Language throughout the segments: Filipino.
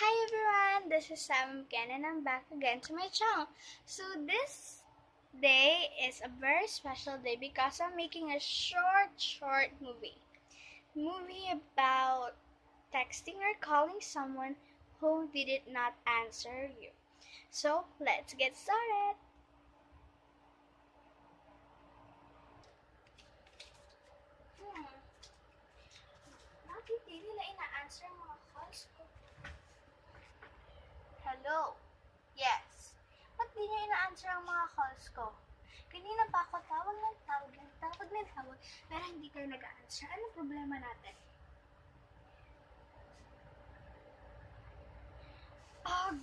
Hi everyone, this is Sam again and I'm back again to my channel. So this day is a very special day because I'm making a short movie. Movie about texting or calling someone who did not answer you. So let's get started. Bakit di nila ina-answer ang mga calls ko? Hello? Yes. Ba't di niya ina-answer ang mga calls ko? Kanina pa ako tawag, pero hindi kayo nag-answer. Ano problema natin? Ugh!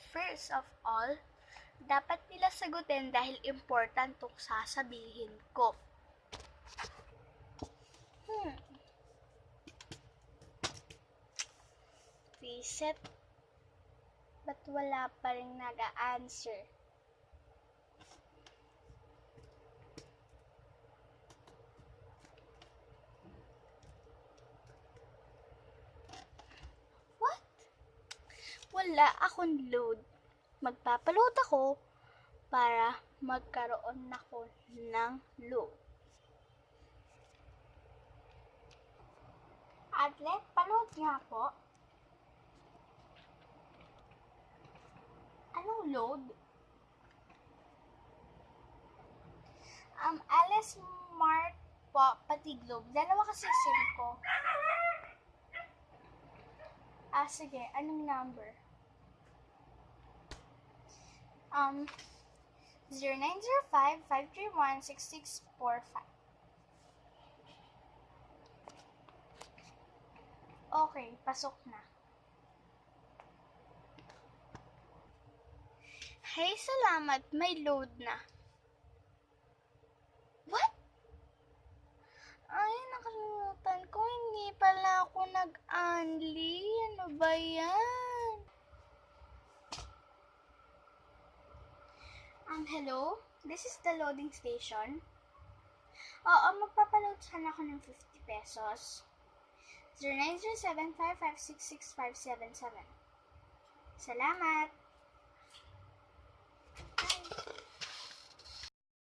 First of all, dapat nila sagutin dahil important itong sasabihin ko. Reset. Ba't wala pa rin nag-a-answer? What? Wala akong load. Magpapaload ako para magkaroon ako ng load. Adlet, paload nga po. Anong load? Alice Mark po, pati Globe. Dalawa kasi SIM ko. Sige. Anong number? 0905-531-6645. Okay, pasok na. Hey, salamat. May load na. What? Ay, nakalimutan ko. Hindi pala ako nag-unli. Ano ba yan? Hello? This is the loading station. Oo, magpapaload sana ako ng 50 pesos. 0907-556-6577. Salamat!